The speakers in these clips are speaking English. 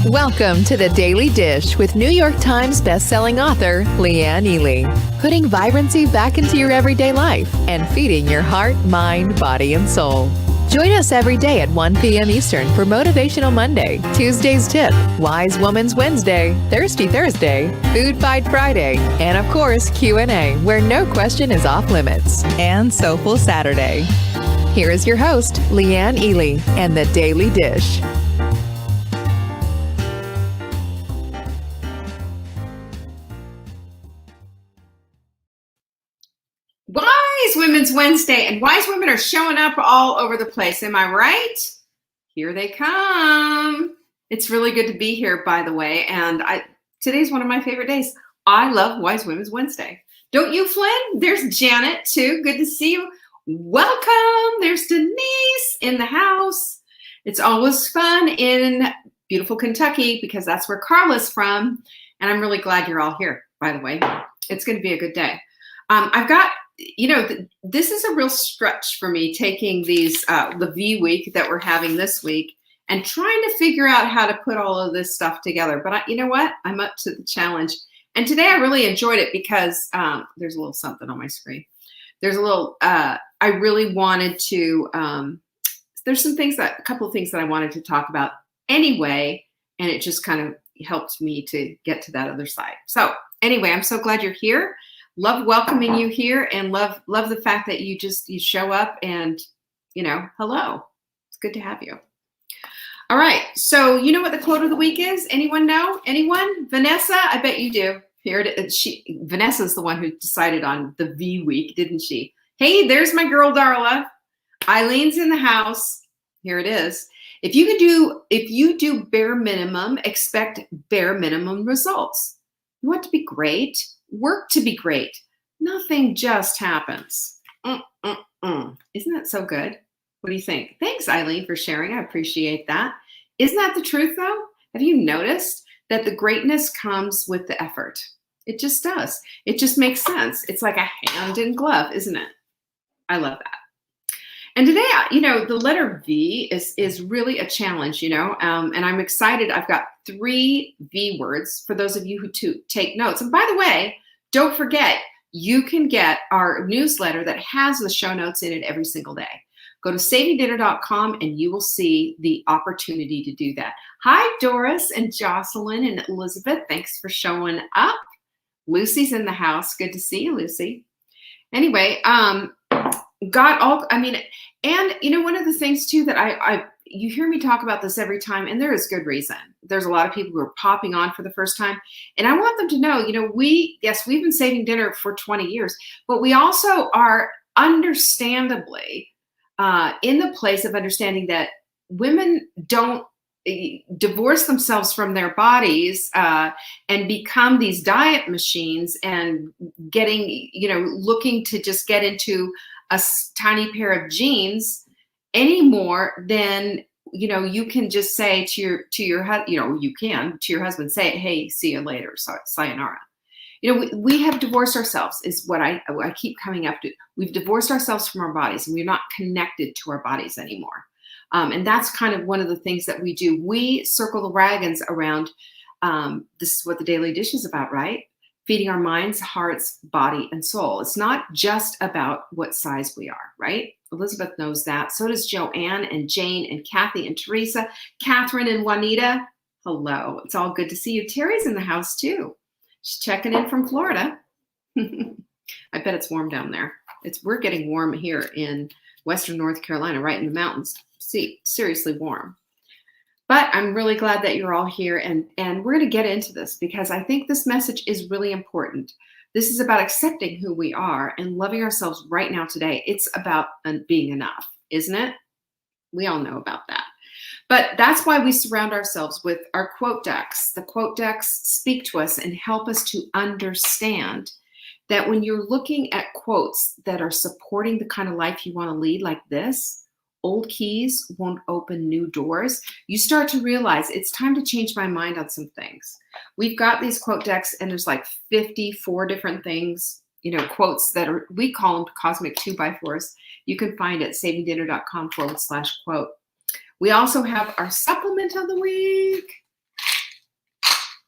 Welcome to The Daily Dish with New York Times bestselling author Leanne Ely. Putting vibrancy back into your everyday life and feeding your heart, mind, body, and soul. Join us every day at 1 p.m. Eastern for Motivational Monday, Tuesday's Tip, Wise Woman's Wednesday, Thirsty Thursday, Food Fight Friday, and of course Q&A, where no question is off limits, and Soulful Saturday. Here is your host, Leanne Ely, and The Daily Dish. Wise Women's Wednesday, and wise women are showing up all over the place. Am I right? Here they come. It's really good to be here, by the way. And today's one of my favorite days. I love Wise Women's Wednesday. Don't you, Flynn? There's Janet, too. Good to see you. Welcome. There's Denise in the house. It's always fun in beautiful Kentucky because that's where Carla's from. And I'm really glad you're all here, by the way. It's going to be a good day. I've got, this is a real stretch for me taking these, the V week that we're having this week and trying to figure out how to put all of this stuff together. But you know what? I'm up to the challenge. And today I really enjoyed it because there's a little something on my screen. There's a little, I really wanted to, there's a couple of things that I wanted to talk about anyway, and it just kind of helped me to get to that other side. So anyway, I'm so glad you're here. Love welcoming you here and love the fact that you show up and, hello. It's good to have you. All right. So you know what the quote of the week is? Anyone know? Anyone? Vanessa? I bet you do. Here it is. Vanessa's the one who decided on the V week, didn't she? Hey, there's my girl, Darla. Eileen's in the house. Here it is. If you do bare minimum, expect bare minimum results. You want to be great? Work to be great. Nothing just happens. Isn't that so good? What do you think? Thanks, Eileen, for sharing. I appreciate that. Isn't that the truth, though? Have you noticed that the greatness comes with the effort? It just does. It just makes sense. It's like a hand in glove, isn't it? I love that. And today, the letter V is really a challenge, and I'm excited. I've got 3 V words for those of you who take notes. And by the way, don't forget, you can get our newsletter that has the show notes in it every single day. Go to savingdinner.com and you will see the opportunity to do that. Hi, Doris and Jocelyn and Elizabeth. Thanks for showing up. Lucy's in the house. Good to see you, Lucy. Anyway, and one of the things too that you hear me talk about this every time, and there is good reason. There's a lot of people who are popping on for the first time, and I want them to know, we've been saving dinner for 20 years, but we also are understandably in the place of understanding that women don't divorce themselves from their bodies and become these diet machines and getting, looking to just get into a tiny pair of jeans any more than, you can just say to your husband, say, hey, see you later. Sayonara. We have divorced ourselves is what I keep coming up to. We've divorced ourselves from our bodies and we're not connected to our bodies anymore. And that's kind of one of the things that we do. We circle the wagons around, this is what the Daily Dish is about, right? Feeding our minds, hearts, body, and soul. It's not just about what size we are, right? Elizabeth knows that. So does Joanne and Jane and Kathy and Teresa, Catherine and Juanita. Hello. It's all good to see you. Terry's in the house too. She's checking in from Florida. I bet it's warm down there. We're getting warm here in Western North Carolina, right in the mountains. See, seriously warm. But I'm really glad that you're all here, and we're going to get into this because I think this message is really important. This is about accepting who we are and loving ourselves right now today. It's about being enough, isn't it? We all know about that. But that's why we surround ourselves with our quote decks. The quote decks speak to us and help us to understand that when you're looking at quotes that are supporting the kind of life you want to lead like this, old keys won't open new doors. You start to realize it's time to change my mind on some things. We've got these quote decks and there's like 54 different things, quotes that we call them cosmic 2x4s. You can find it at savingdinner.com/quote. We also have our supplement of the week.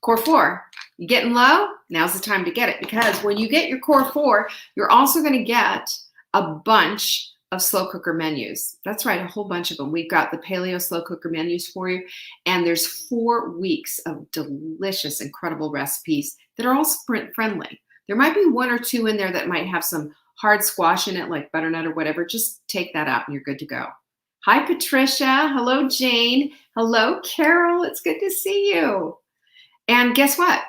Core 4, you getting low? Now's the time to get it, because when you get your Core 4, you're also going to get a bunch of slow cooker menus. That's right, a whole bunch of them. We've got the paleo slow cooker menus for you, and there's 4 weeks of delicious, incredible recipes that are all sprint friendly. There might be 1 or 2 in there that might have some hard squash in it, like butternut or whatever. Just take that out and you're good to go. Hi, Patricia. Hello, Jane. Hello, Carol. It's good to see you. And guess what?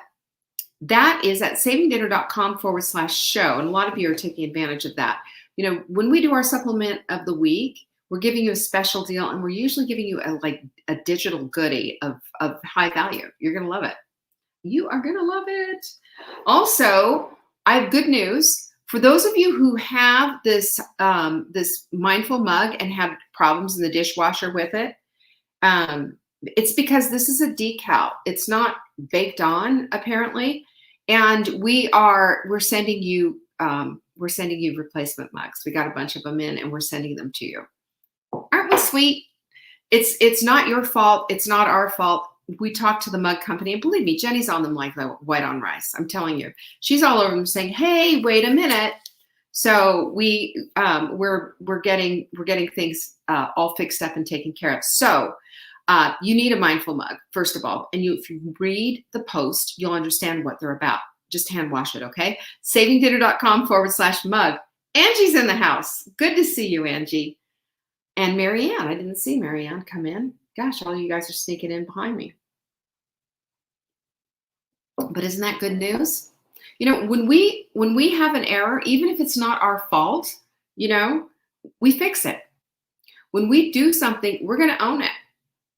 That is at savingdinner.com/show. And a lot of you are taking advantage of that. You know, when we do our supplement of the week, we're giving you a special deal, and we're usually giving you a digital goodie of high value. You're going to love it. You are going to love it. Also, I have good news. For those of you who have this, this mindful mug and have problems in the dishwasher with it, it's because this is a decal. It's not baked on, apparently. And we're sending you replacement mugs. We got a bunch of them in, and we're sending them to you. Aren't we sweet? It's not your fault. It's not our fault. We talked to the mug company, and believe me, Jenny's on them like the white on rice. I'm telling you, she's all over them saying, "Hey, wait a minute." So we're getting things all fixed up and taken care of. So you need a mindful mug, first of all, and if you read the post, you'll understand what they're about. Just hand wash it, okay? savingdinner.com/mug. Angie's in the house. Good to see you, Angie. And Marianne, I didn't see Marianne come in. Gosh, all you guys are sneaking in behind me. But isn't that good news? You know, when we have an error, even if it's not our fault, you know, we fix it. When we do something, we're going to own it.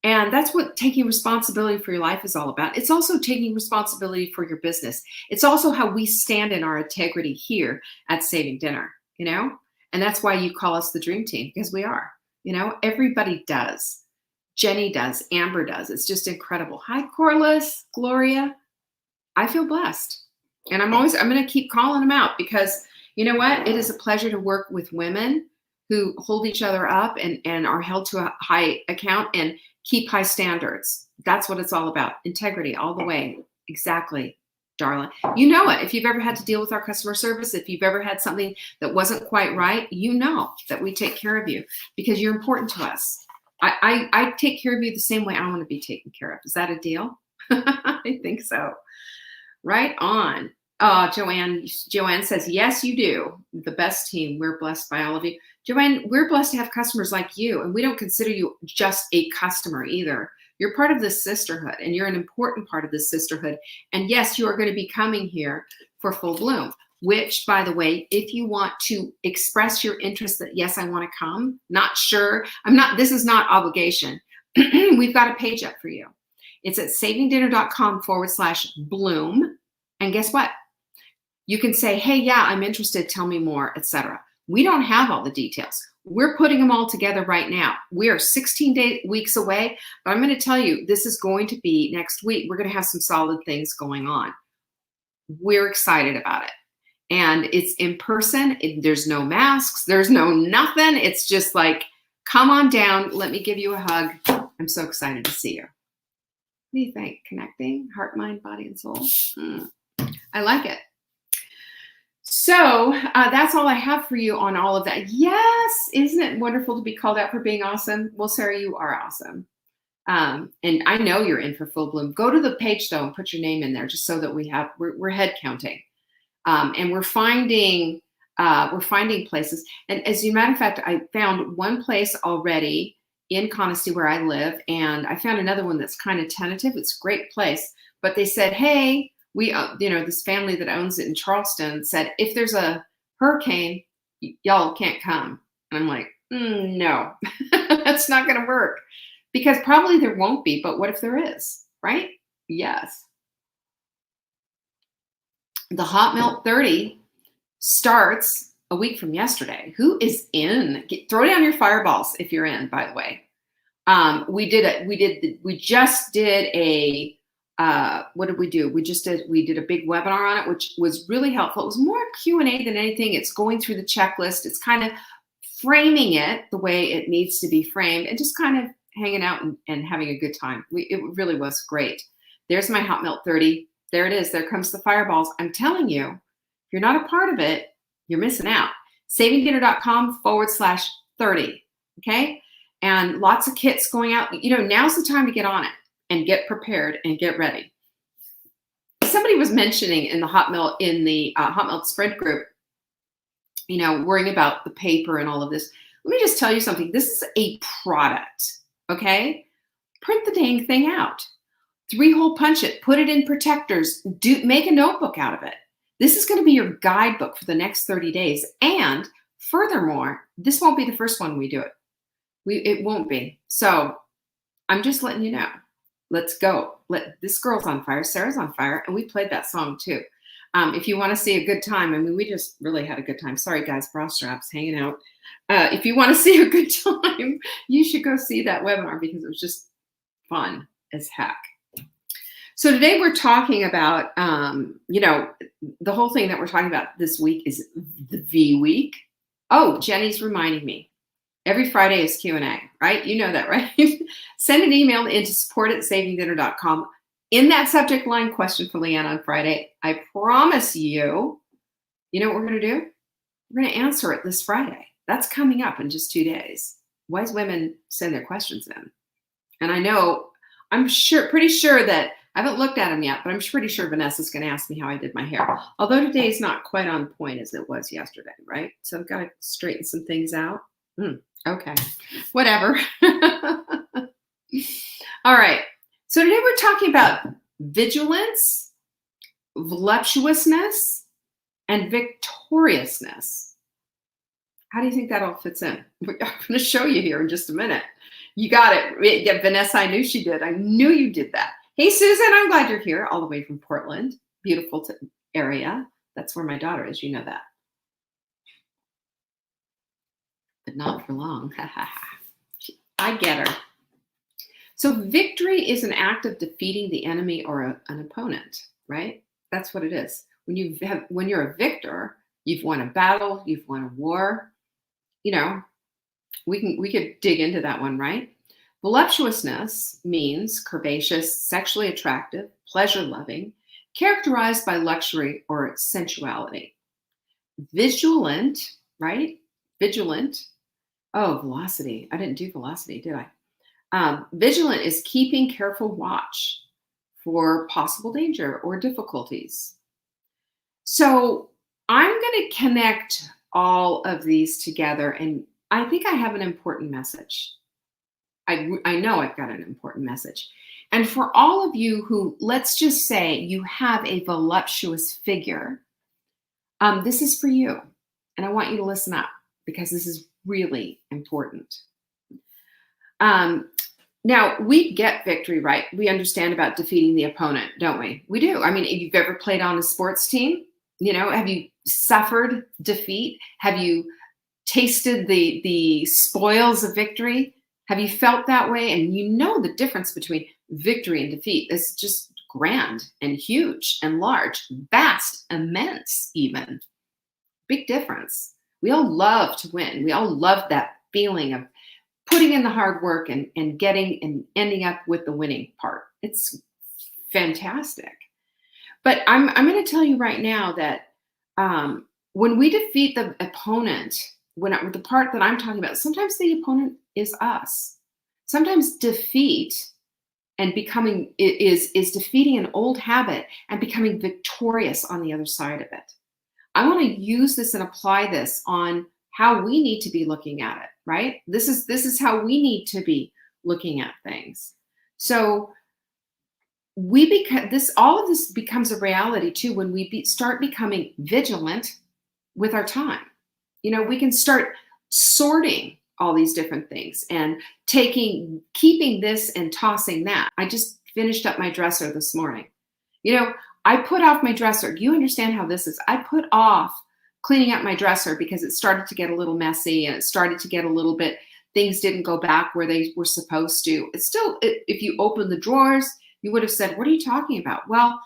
And that's what taking responsibility for your life is all about. It's also taking responsibility for your business. It's also how we stand in our integrity here at Saving Dinner, you know? And that's why you call us the dream team, because we are, you know, everybody does. Jenny does, Amber does. It's just incredible. Hi, Corliss, Gloria. I feel blessed. And I'm going to keep calling them out, because you know what? It is a pleasure to work with women who hold each other up and are held to a high account and keep high standards. That's what it's all about. Integrity all the way. Exactly, darling. You know it. If you've ever had to deal with our customer service, if you've ever had something that wasn't quite right, you know that we take care of you because you're important to us. I take care of you the same way I want to be taken care of. Is that a deal? I think so. Right on. Joanne says, yes, you do. The best team. We're blessed by all of you. Joanne, we're blessed to have customers like you, and we don't consider you just a customer either. You're part of this sisterhood, and you're an important part of this sisterhood. And yes, you are going to be coming here for Full Bloom, which, by the way, if you want to express your interest that, yes, I want to come, not sure, this is not obligation. We've got a page up for you. It's at savingdinner.com/bloom. And guess what? You can say, hey, yeah, I'm interested. Tell me more, etc. We don't have all the details. We're putting them all together right now. We are 16 weeks away, but I'm going to tell you, this is going to be next week. We're going to have some solid things going on. We're excited about it. And it's in person. There's no masks. There's no nothing. It's just like, come on down. Let me give you a hug. I'm so excited to see you. What do you think? Connecting heart, mind, body, and soul. I like it. So that's all I have for you on all of that. Yes, isn't it wonderful to be called out for being awesome? Well, Sarah, you are awesome. And I know you're in for Full Bloom. Go to the page though and put your name in there, just so that we're head counting, and we're finding places. And as a matter of fact, I found one place already in Conisty where I live, and I found another one that's kind of tentative. It's a great place, but they said, hey, we, this family that owns it in Charleston said, if there's a hurricane, y'all can't come. And I'm like, no, that's not going to work, because probably there won't be, but what if there is, right? Yes. The Hot Melt 30 starts a week from yesterday. Who is in? Throw down your fireballs if you're in, by the way. We just did a, what did we do? We did a big webinar on it, which was really helpful. It was more Q&A than anything. It's going through the checklist. It's kind of framing it the way it needs to be framed, and just kind of hanging out and having a good time. It really was great. There's my Hot Melt 30. There it is. There comes the fireballs. I'm telling you, if you're not a part of it, you're missing out. savingdinner.com/30. Okay. And lots of kits going out. Now's the time to get on it and get prepared and get ready. Somebody was mentioning in the Hot Melt Spread group, worrying about the paper and all of this. Let me just tell you something. This is a product, okay? Print the dang thing out. 3-hole punch it. Put it in protectors. Make a notebook out of it. This is going to be your guidebook for the next 30 days. And furthermore, this won't be the first one we do it. It won't be. So I'm just letting you know. Let's go. This girl's on fire. Sarah's on fire. And we played that song too. If you want to see a good time, we just really had a good time. Sorry, guys, bra straps hanging out. If you want to see a good time, you should go see that webinar because it was just fun as heck. So today we're talking about, the whole thing that we're talking about this week is the V week. Oh, Jenny's reminding me. Every Friday is Q&A, right? You know that, right? Send an email into support@savingdinner.com. In that subject line, question for Leanne on Friday. I promise you, you know what we're going to do? We're going to answer it this Friday. That's coming up in just 2 days. Wise women send their questions in. And I'm pretty sure that, I haven't looked at them yet, but I'm pretty sure Vanessa's going to ask me how I did my hair. Although today's not quite on point as it was yesterday, right? So I've got to straighten some things out. Okay, whatever. All right. So today we're talking about vigilance, voluptuousness, and victoriousness. How do you think that all fits in? I'm going to show you here in just a minute. You got it. Yeah, Vanessa, I knew she did. I knew you did that. Hey, Susan, I'm glad you're here all the way from Portland. Beautiful area. That's where my daughter is. You know that. But not for long. I get her. So victory is an act of defeating the enemy or an opponent, right? That's what it is. When you're a victor, you've won a battle, you've won a war. We could dig into that one, right? Voluptuousness means curvaceous, sexually attractive, pleasure-loving, characterized by luxury or sensuality. Vigilant, right? Vigilant. Oh, velocity. I didn't do velocity, did I? Vigilant is keeping careful watch for possible danger or difficulties. So I'm going to connect all of these together, and I think I have an important message. I know I've got an important message. And for all of you who, let's just say you have a voluptuous figure, this is for you. And I want you to listen up because this is really important. Now, we get victory, right? We understand about defeating the opponent, don't we? We do. If you've ever played on a sports team, have you suffered defeat? Have you tasted the spoils of victory? Have you felt that way? And you know the difference between victory and defeat. It's just grand and huge and large, vast, immense even. Big difference. We all love to win. We all love that feeling of putting in the hard work and getting and ending up with the winning part. It's fantastic. But I'm going to tell you right now that when we defeat the opponent, the part that I'm talking about, sometimes the opponent is us. Sometimes defeat and becoming is defeating an old habit and becoming victorious on the other side of it. I want to use this and apply this on how we need to be looking at it, right? This is how we need to be looking at things. So all of this becomes a reality too when we start becoming vigilant with our time. We can start sorting all these different things and keeping this and tossing that. I just finished up my dresser this morning. I put off my dresser. You understand how this is. I put off cleaning up my dresser because it started to get a little messy and it started to get a little bit, things didn't go back where they were supposed to. If you open the drawers, you would have said, what are you talking about? Well,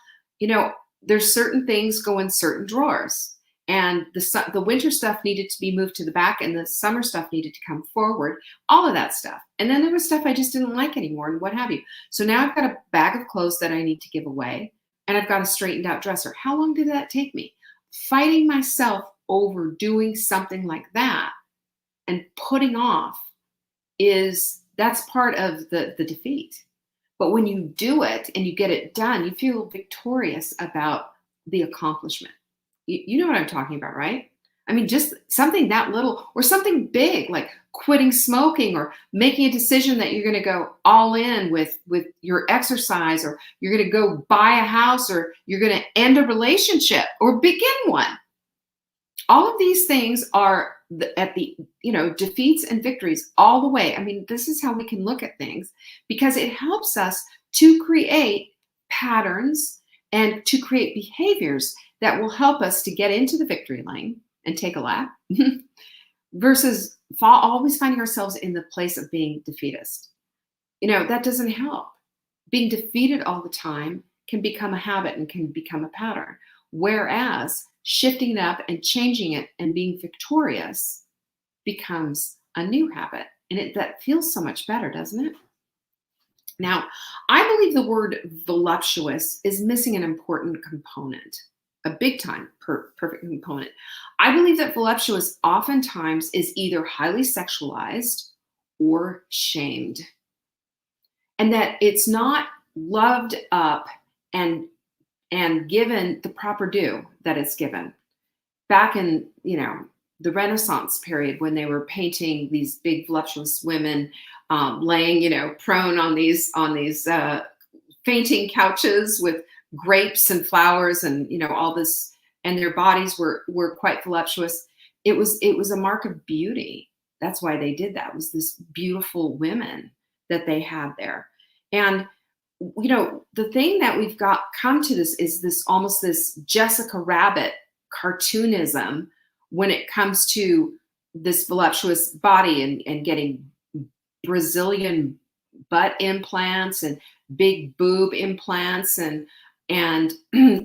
there's certain things go in certain drawers. and the winter stuff needed to be moved to the back, and the summer stuff needed to come forward, all of that stuff. And then there was stuff I just didn't like anymore, and what have you. So now I've got a bag of clothes that I need to give away, and I've got a straightened out dresser. How long did that take me? Fighting myself over doing something like that and putting off that's part of the defeat. But when you do it and you get it done, you feel victorious about the accomplishment. You know what I'm talking about, right? I mean, just something that little or something big, like quitting smoking or making a decision that you're going to go all in with your exercise, or you're going to go buy a house, or you're going to end a relationship or begin one. All of these things are at the, defeats and victories all the way. I mean, this is how we can look at things, because it helps us to create patterns and to create behaviors that will help us to get into the victory lane and take a lap versus always finding ourselves in the place of being defeatist. That doesn't help. Being defeated all the time can become a habit and can become a pattern. Whereas shifting it up and changing it and being victorious becomes a new habit. And that feels so much better, doesn't it? Now, I believe the word voluptuous is missing an important component, a big time perfect component. I believe that voluptuous oftentimes is either highly sexualized or shamed, and that it's not loved up and given the proper due that it's given. Back in, the Renaissance period, when they were painting these big voluptuous women laying, prone on these fainting couches with grapes and flowers and, all this, and their bodies were quite voluptuous. It was a mark of beauty. That's why they did that. It was this beautiful women that they had there. And the thing that we've got come to this is this almost this Jessica Rabbit cartoonism when it comes to this voluptuous body and getting Brazilian butt implants and big boob implants and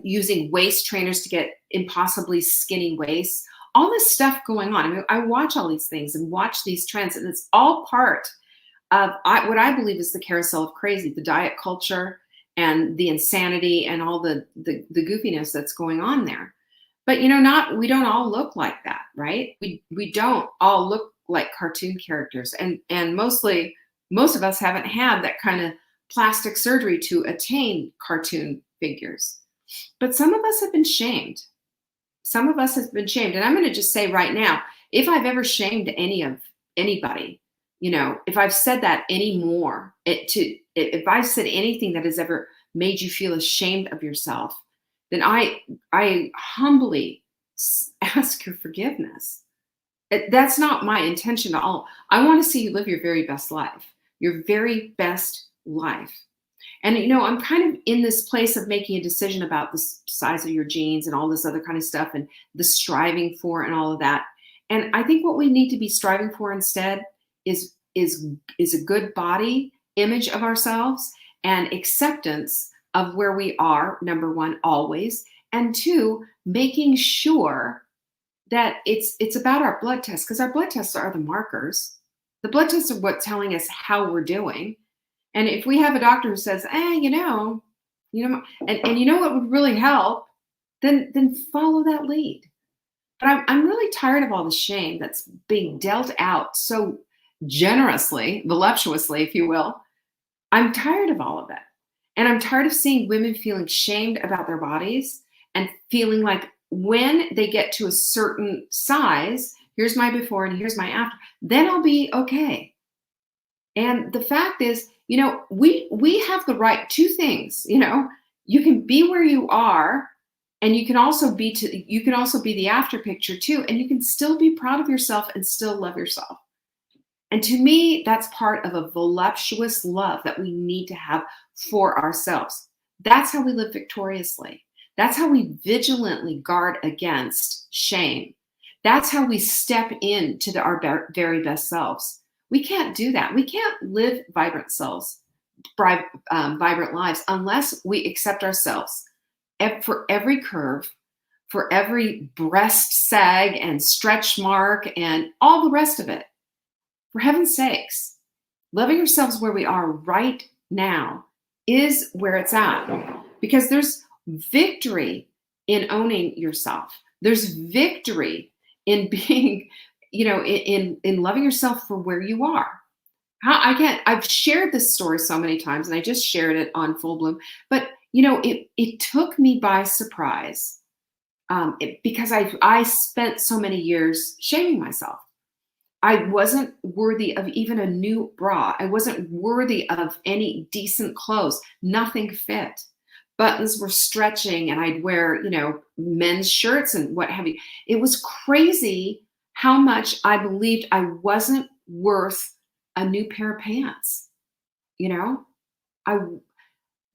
using waist trainers to get impossibly skinny waists, all this stuff going on. I mean, I watch all these things and watch these trends, and it's all part of what I believe is the carousel of crazy, the diet culture and the insanity and all the goofiness that's going on there. But we don't all look like that, right? We don't all look like cartoon characters, and most of us haven't had that kind of plastic surgery to attain cartoon figures. But some of us have been shamed. Some of us have been shamed, and I'm going to just say right now, if I've ever shamed anybody, if I've said that anymore, if I've said anything that has ever made you feel ashamed of yourself, then I humbly ask your forgiveness. That's not my intention at all. I want to see you live your very best life, your very best life. And, I'm kind of in this place of making a decision about the size of your jeans and all this other kind of stuff and the striving for and all of that. And I think what we need to be striving for instead is a good body image of ourselves and acceptance of where we are, number one, always, and two, making sure that it's about our blood tests, because our blood tests are the markers. The blood tests are what's telling us how we're doing. And if we have a doctor who says, and you know what would really help, then follow that lead. But I'm really tired of all the shame that's being dealt out so generously, voluptuously, if you will. I'm tired of all of that. And I'm tired of seeing women feeling shamed about their bodies and feeling like when they get to a certain size, here's my before and here's my after, then I'll be okay. And the fact is, we have the right, two things, you can be where you are, and you can also be the after picture too, and you can still be proud of yourself and still love yourself. And to me, that's part of a voluptuous love that we need to have for ourselves. That's how we live victoriously. That's how we vigilantly guard against shame. That's how we step into our very best selves. We can't do that. We can't live vibrant selves, vibrant lives, unless we accept ourselves for every curve, for every breast sag and stretch mark and all the rest of it. For heaven's sakes, loving ourselves where we are right now is where it's at, because there's victory in owning yourself. There's victory in being, in loving yourself for where you are. I've shared this story so many times, and I just shared it on Full Bloom, but it took me by surprise, because I spent so many years shaming myself. I wasn't worthy of even a new bra. I wasn't worthy of any decent clothes. Nothing fit. Buttons were stretching, and I'd wear, men's shirts and what have you. It was crazy how much I believed I wasn't worth a new pair of pants.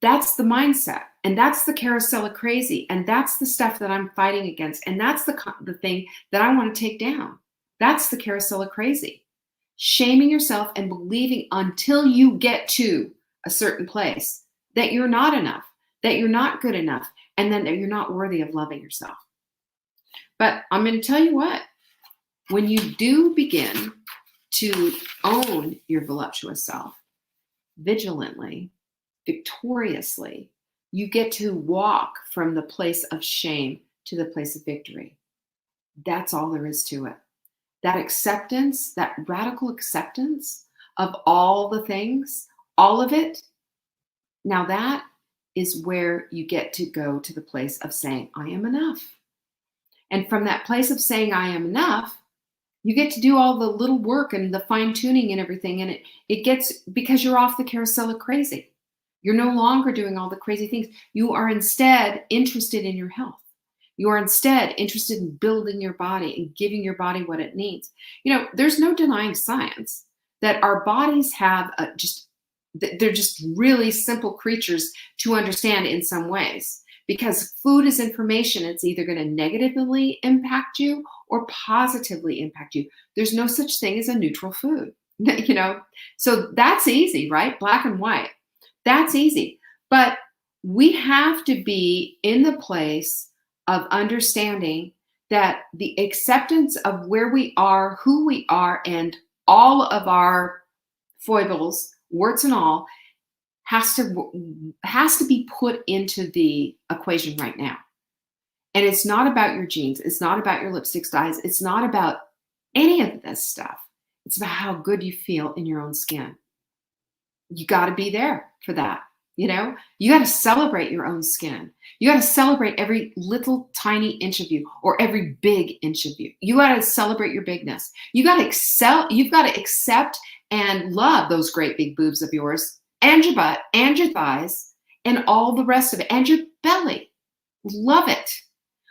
That's the mindset, and that's the carousel of crazy, and that's the stuff that I'm fighting against, and that's the thing that I want to take down. That's the carousel of crazy. Shaming yourself and believing until you get to a certain place that you're not enough, that you're not good enough, and then that you're not worthy of loving yourself. But I'm going to tell you what, when you do begin to own your voluptuous self vigilantly, victoriously, you get to walk from the place of shame to the place of victory. That's all there is to it. That acceptance, that radical acceptance of all the things, all of it, now that is where you get to go to the place of saying, I am enough. And from that place of saying, I am enough, you get to do all the little work and the fine tuning and everything. And it gets, because you're off the carousel of crazy. You're no longer doing all the crazy things. You are instead interested in your health. You are instead interested in building your body and giving your body what it needs. There's no denying science that our bodies have they're just really simple creatures to understand in some ways, because food is information. It's either going to negatively impact you or positively impact you. There's no such thing as a neutral food, so that's easy, right? Black and white. That's easy. But we have to be in the place of understanding that the acceptance of where we are, who we are, and all of our foibles, warts and all, has to be put into the equation right now. And it's not about your jeans. It's not about your lipstick dyes. It's not about any of this stuff. It's about how good you feel in your own skin. You got to be there for that. You got to celebrate your own skin. You got to celebrate every little tiny inch of you, or every big inch of you. You got to celebrate your bigness. You got to excel. You've got to accept and love those great big boobs of yours, and your butt, and your thighs, and all the rest of it, and your belly. Love it.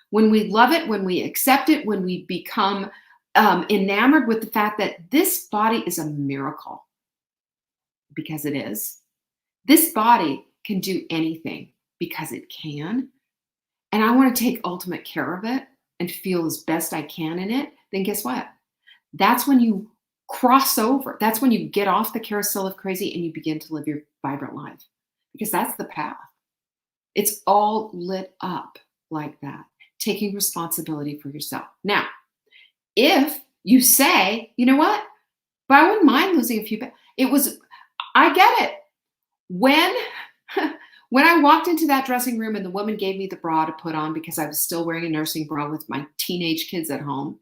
When we love it, when we accept it, when we become enamored with the fact that this body is a miracle, because it is. This body can do anything because it can. And I want to take ultimate care of it and feel as best I can in it. Then guess what? That's when you cross over. That's when you get off the carousel of crazy and you begin to live your vibrant life, because that's the path. It's all lit up like that, taking responsibility for yourself. Now, if you say, you know what, but I wouldn't mind losing a few pounds. I get it. When I walked into that dressing room and the woman gave me the bra to put on, because I was still wearing a nursing bra with my teenage kids at home,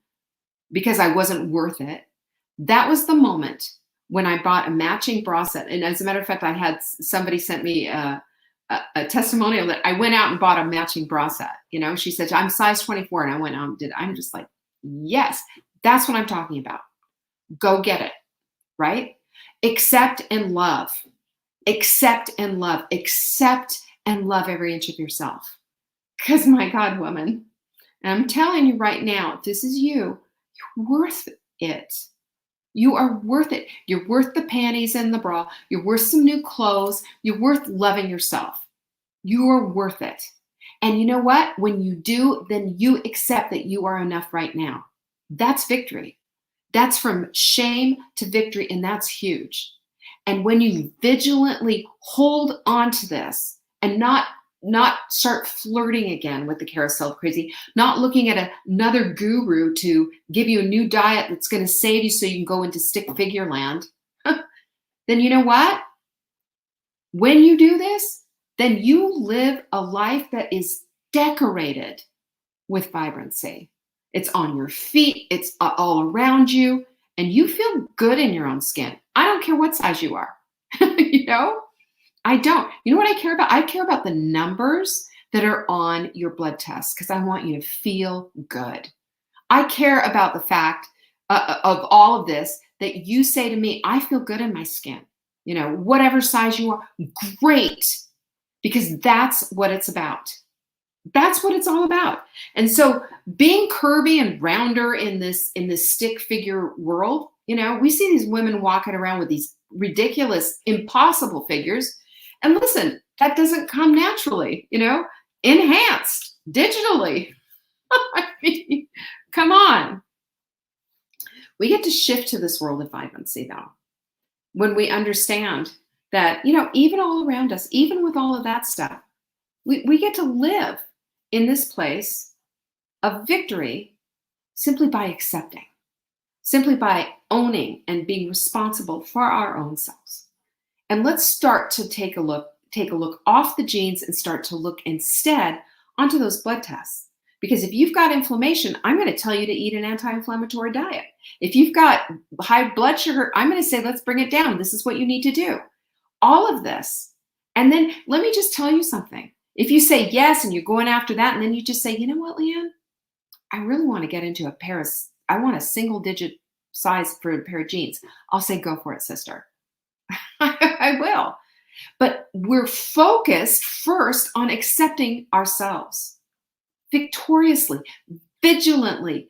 because I wasn't worth it, that was the moment when I bought a matching bra set. And as a matter of fact, I had somebody sent me a testimonial that I went out and bought a matching bra set. She said, I'm size 24. And I went out and did. I'm just like, yes, that's what I'm talking about. Go get it, right? Accept and love. Accept and love. Accept and love every inch of yourself. Because my God, woman, and I'm telling you right now, if this is you, you're worth it. You are worth it. You're worth the panties and the bra. You're worth some new clothes. You're worth loving yourself. You are worth it. And you know what? When you do, then you accept that you are enough right now. That's victory. That's from shame to victory, and that's huge. And when you vigilantly hold on to this and not not start flirting again with the carousel of crazy, not looking at another guru to give you a new diet that's going to save you so you can go into stick figure land, then you know what? When you do this, then you live a life that is decorated with vibrancy. It's on your feet, it's all around you, and you feel good in your own skin. I don't care what size you are. I don't. You know what I care about? I care about the numbers that are on your blood tests because I want you to feel good. I care about the fact of all of this that you say to me, I feel good in my skin. Whatever size you are, great, because that's what it's about. That's what it's all about. And so being curvy and rounder in this stick figure world, we see these women walking around with these ridiculous, impossible figures. And listen, that doesn't come naturally, enhanced digitally. I mean, come on. We get to shift to this world of vibrancy, though, when we understand that, even all around us, even with all of that stuff, we get to live in this place of victory simply by accepting, simply by owning and being responsible for our own selves. And let's start to take a look off the genes and start to look instead onto those blood tests. Because if you've got inflammation, I'm going to tell you to eat an anti-inflammatory diet. If you've got high blood sugar, I'm going to say, let's bring it down. This is what you need to do. All of this. And then let me just tell you something. If you say yes and you're going after that, and then you just say, you know what, Leanne, I really want to get into I want a single digit size for a pair of jeans. I'll say, go for it, sister. I will. But we're focused first on accepting ourselves victoriously, vigilantly,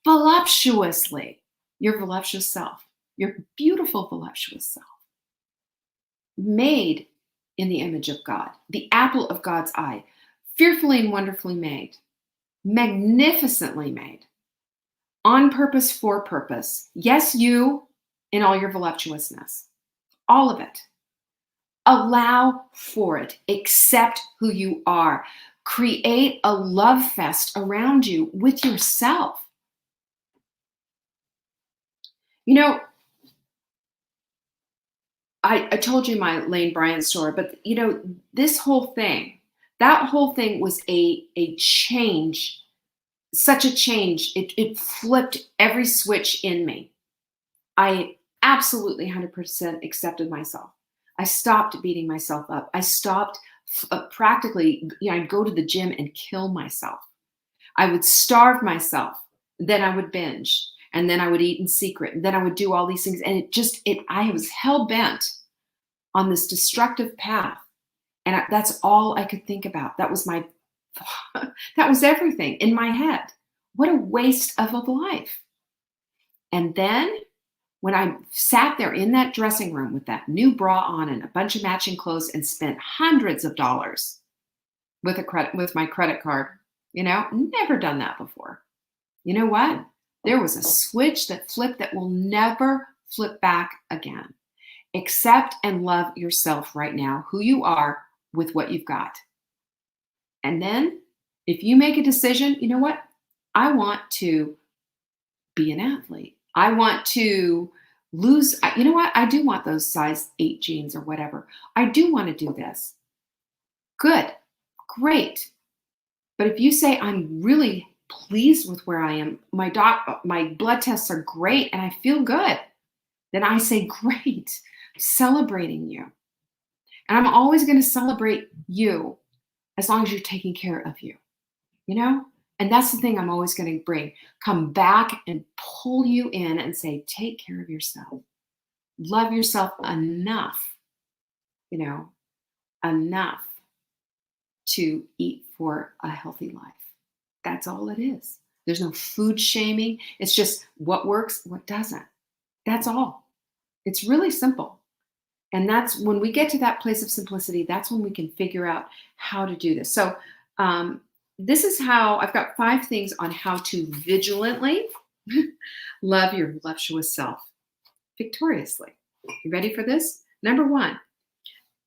voluptuously. Your voluptuous self, your beautiful voluptuous self, made in the image of God, the apple of God's eye, fearfully and wonderfully made, magnificently made, on purpose, for purpose. Yes, you in all your voluptuousness. All of it. Allow for it. Accept who you are. Create a love fest around you with yourself. I told you my Lane Bryant story, but this whole thing, that whole thing was a change, such a change. It flipped every switch in me. I absolutely 100% accepted myself. I stopped beating myself up. I stopped practically, I'd go to the gym and kill myself. I would starve myself. Then I would binge. And then I would eat in secret. And then I would do all these things. And I was hell bent on this destructive path. And that's all I could think about. That was that was everything in my head. What a waste of a life. And then when I sat there in that dressing room with that new bra on and a bunch of matching clothes and spent hundreds of dollars with my credit card, never done that before. You know what? There was a switch that flipped that will never flip back again. Accept and love yourself right now, who you are with what you've got. And then if you make a decision, you know what? I want to be an athlete. I want to lose. You know what? I do want those size 8 jeans or whatever. I do want to do this. Good. Great. But if you say, I'm really pleased with where I am, my blood tests are great and I feel good, then I say, great, celebrating you. And I'm always going to celebrate you as long as you're taking care of you, And that's the thing I'm always going to bring. Come back and pull you in and say, take care of yourself. Love yourself enough, enough to eat for a healthy life. That's all it is. There's no food shaming. It's just what works, what doesn't. That's all. It's really simple. And that's when we get to that place of simplicity, that's when we can figure out how to do this. So this is how I've got 5 things on how to vigilantly love your voluptuous self victoriously. You ready for this? Number 1,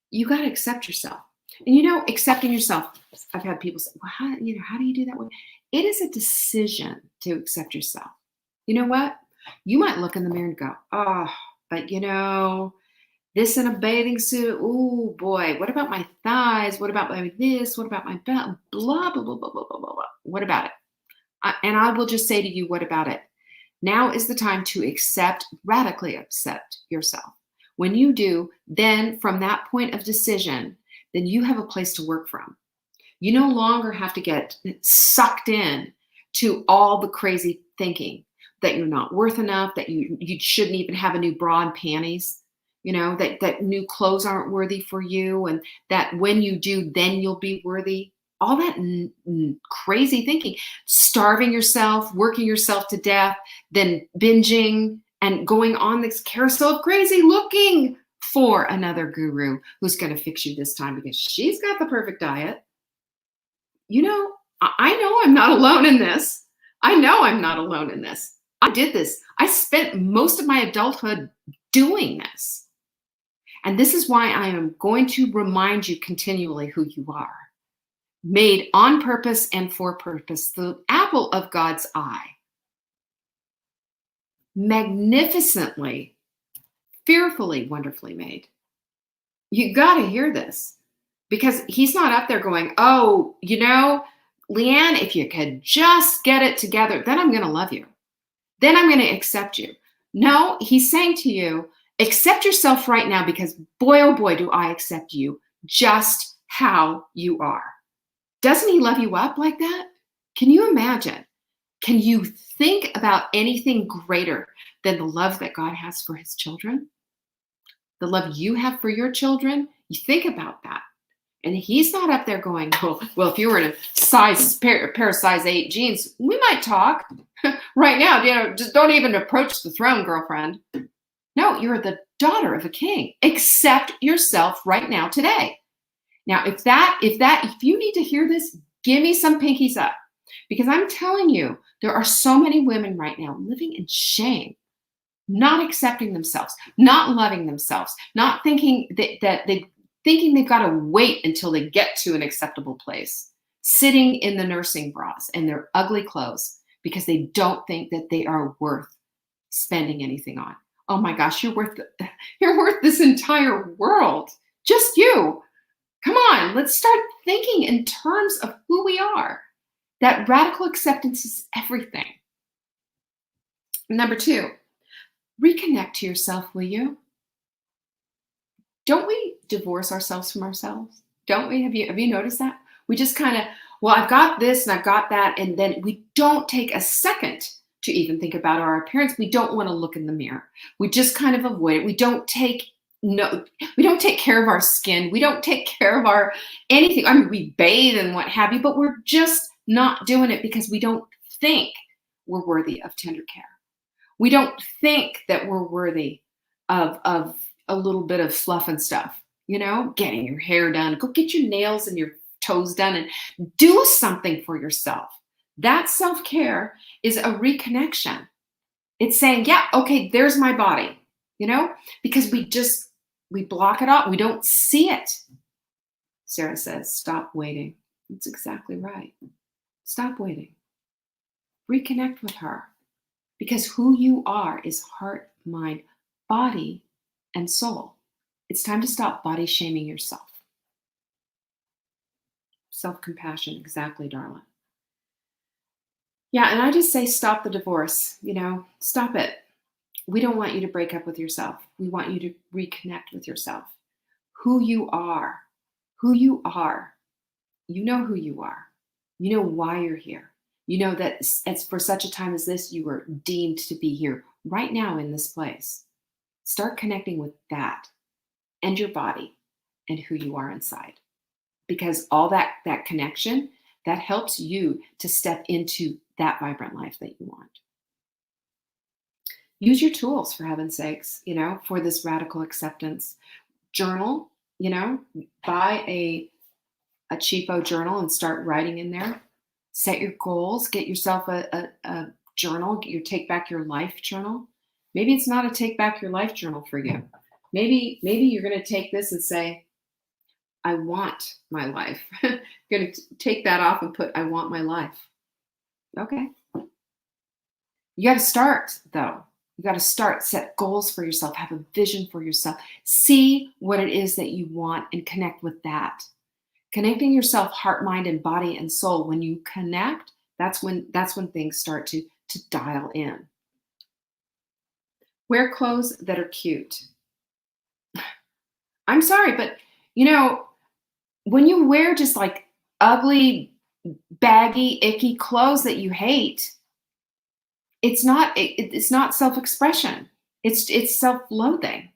you got to accept yourself. And accepting yourself. I've had people say, well, how do you do that? It is a decision to accept yourself. You know what? You might look in the mirror and go, oh, but this in a bathing suit. Oh boy, what about my thighs? What about my this? What about my belt? Blah, blah, blah, blah, blah, blah, blah, blah. What about it? And I will just say to you, what about it? Now is the time to radically accept yourself. When you do, then from that point of decision, then you have a place to work from. You no longer have to get sucked in to all the crazy thinking that you're not worth enough, that you shouldn't even have a new bra and panties, that new clothes aren't worthy for you, and that when you do, then you'll be worthy. All that crazy thinking, starving yourself, working yourself to death, then binging and going on this carousel of crazy, looking for another guru who's going to fix you this time because she's got the perfect diet. I know I'm not alone in this. I know I'm not alone in this. I did this. I spent most of my adulthood doing this. And this is why I am going to remind you continually who you are. Made on purpose and for purpose, the apple of God's eye. Magnificently, fearfully, wonderfully made. You got to hear this because he's not up there going, oh, Leanne, if you could just get it together, then I'm going to love you. Then I'm going to accept you. No, he's saying to you, accept yourself right now because boy, oh boy, do I accept you just how you are. Doesn't he love you up like that? Can you imagine? Can you think about anything greater than the love that God has for his children? The love you have for your children? You think about that. And he's not up there going, oh, well, if you were in a pair of size 8 jeans, we might talk. Right now, just don't even approach the throne, girlfriend. No, you're the daughter of a king. Accept yourself right now, today. Now, if you need to hear this, give me some pinkies up. Because I'm telling you, there are so many women right now living in shame, not accepting themselves, not loving themselves, not thinking they've got to wait until they get to an acceptable place, sitting in the nursing bras and their ugly clothes because they don't think that they are worth spending anything on. Oh my gosh, you're worth this entire world. Just you. Come on, let's start thinking in terms of who we are. That radical acceptance is everything. Number 2, reconnect to yourself, will you? Don't we divorce ourselves from ourselves? Don't we? Have you noticed that? We just kind of, well, I've got this and I've got that, and then we don't take a second to even think about our appearance. We don't want to look in the mirror. We just kind of avoid it. We don't take care of our skin. We don't take care of anything. I mean, we bathe and what have you, but we're just not doing it because we don't think we're worthy of tender care. We don't think that we're worthy of a little bit of fluff and stuff, getting your hair done, go get your nails and your toes done and do something for yourself. That self-care is a reconnection. It's saying, yeah, okay, there's my body, because we block it off. We don't see it. Sarah says, stop waiting. That's exactly right. Stop waiting. Reconnect with her because who you are is heart, mind, body, and soul. It's time to stop body shaming yourself. Self-compassion, exactly, darling. Yeah, and I just say stop the divorce, stop it. We don't want you to break up with yourself. We want you to reconnect with yourself. Who you are. You know who you are. You know why you're here. You know that it's for such a time as this, you were deemed to be here right now in this place. Start connecting with that and your body and who you are inside. Because all that connection, that helps you to step into that vibrant life that you want. Use your tools, for heaven's sakes, for this radical acceptance. Journal, buy a cheapo journal and start writing in there. Set your goals. Get yourself a journal. Get your Take Back Your Life journal. Maybe it's not a Take Back Your Life journal for you. Maybe you're going to take this and say, I want my life. I'm going to take that off and put I want my life. Okay. You got to start, though. You got to start, set goals for yourself, have a vision for yourself, see what it is that you want and connect with that. Connecting yourself, heart, mind, and body and soul. When you connect, that's when things start to dial in. Wear clothes that are cute. I'm sorry, but when you wear just like ugly, baggy, icky clothes that you hate, it's not self-expression. It's self-loathing.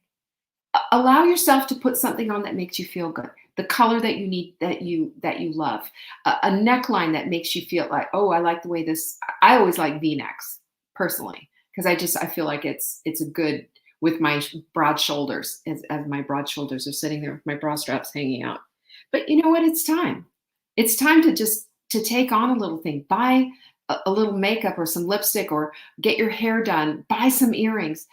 Allow yourself to put something on that makes you feel good. The color that you need, that you love, a neckline that makes you feel like, oh, I like the way this. I always like V-necks personally because I feel like it's a good with my broad shoulders as my broad shoulders are sitting there with my bra straps hanging out. But you know what? It's time. It's time to take on a little thing. Buy a little makeup or some lipstick or get your hair done. Buy some earrings.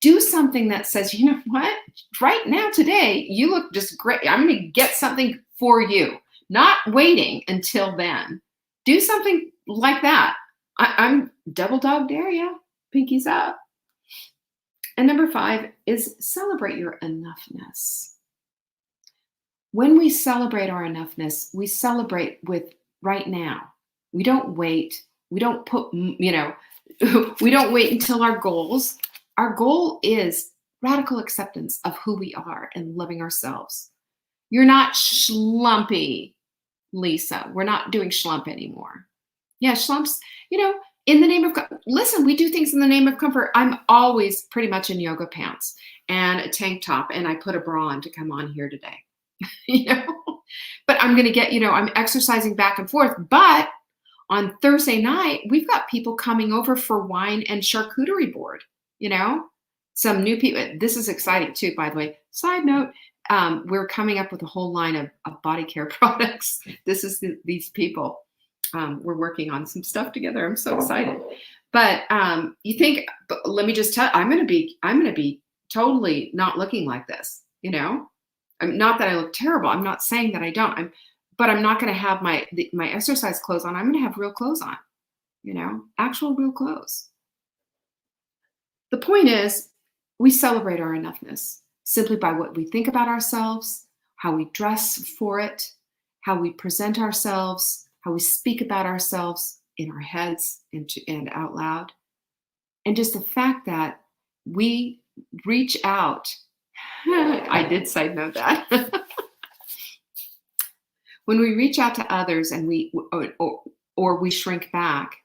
Do something that says, you know what, right now, today, you look just great. I'm going to get something for you, not waiting until then. Do something like that. I'm double dog dare you. Pinkies up. And number 5 is celebrate your enoughness. When we celebrate our enoughness, we celebrate with right now. We don't wait. We don't we don't wait until our goals. Our goal is radical acceptance of who we are and loving ourselves. You're not schlumpy, Lisa. We're not doing schlump anymore. Yeah, schlumps, in the name of, listen, we do things in the name of comfort. I'm always pretty much in yoga pants and a tank top, and I put a bra on to come on here today. But I'm going to get, I'm exercising back and forth. But on Thursday night, we've got people coming over for wine and charcuterie board. Some new people. This is exciting too, by the way. Side note, we're coming up with a whole line of body care products. This is these people. We're working on some stuff together. I'm so excited. But you think, but let me just tell, I'm going to be totally not looking like this. Not that I look terrible. I'm not saying that I don't. But I'm not going to have my exercise clothes on. I'm going to have real clothes on. Actual real clothes. The point is, we celebrate our enoughness simply by what we think about ourselves, how we dress for it, how we present ourselves, how we speak about ourselves in our heads and out loud. And just the fact that we reach out. I did side note that. When we reach out to others and or we shrink back,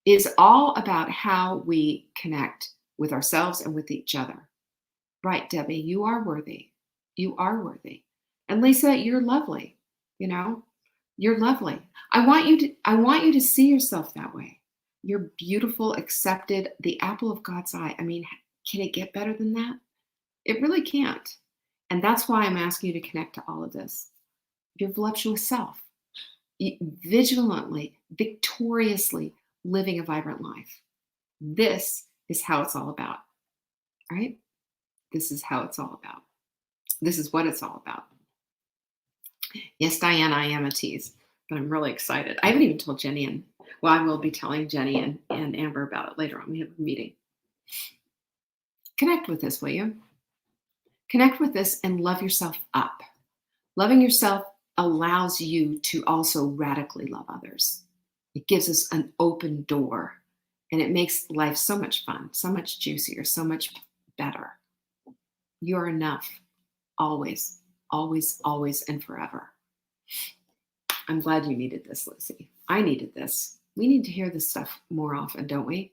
is all about how we connect with ourselves and with each other. Right, Debbie, you are worthy. You are worthy. And Lisa, you're lovely. You're lovely. I want you to see yourself that way. You're beautiful, accepted, the apple of God's eye. I mean, can it get better than that? It really can't. And that's why I'm asking you to connect to all of this. Your voluptuous self, vigilantly, victoriously living a vibrant life. This is how it's all about, right? This is how it's all about. This is what it's all about. Yes, Diane, I am a tease, but I'm really excited. I haven't even told Jenny I will be telling Jenny and Amber about it later on. We have a meeting. Connect with this, will you? Connect with this and love yourself up. Loving yourself allows you to also radically love others. It gives us an open door, and it makes life so much fun, so much juicier, so much better. You're enough, always, always, always, and forever. I'm glad you needed this, Lucy. I needed this. We need to hear this stuff more often, don't we?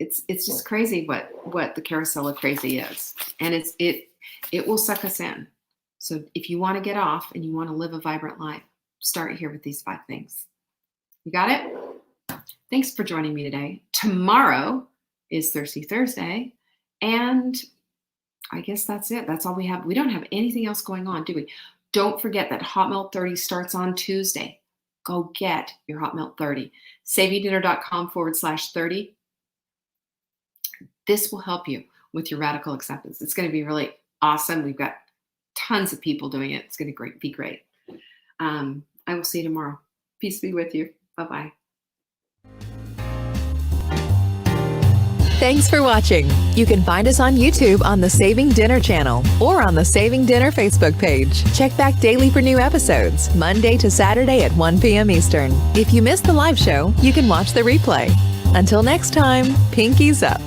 It's just crazy what the carousel of crazy is, and it will suck us in. So if you want to get off and you want to live a vibrant life, start here with these 5 things. You got it? Thanks for joining me today. Tomorrow is Thirsty Thursday, and I guess that's it. That's all we have. We don't have anything else going on, do we? Don't forget that Hot Melt 30 starts on Tuesday. Go get your Hot Melt 30. SavingDinner.com/30. This will help you with your radical acceptance. It's going to be really awesome. We've got tons of people doing it. It's going to be great. I will see you tomorrow. Peace be with you. Bye-bye. Thanks for watching. You can find us on YouTube on the Saving Dinner channel or on the Saving Dinner Facebook page. Check back daily for new episodes, Monday to Saturday at 1 p.m. Eastern. If you missed the live show, you can watch the replay. Until next time, pinkies up.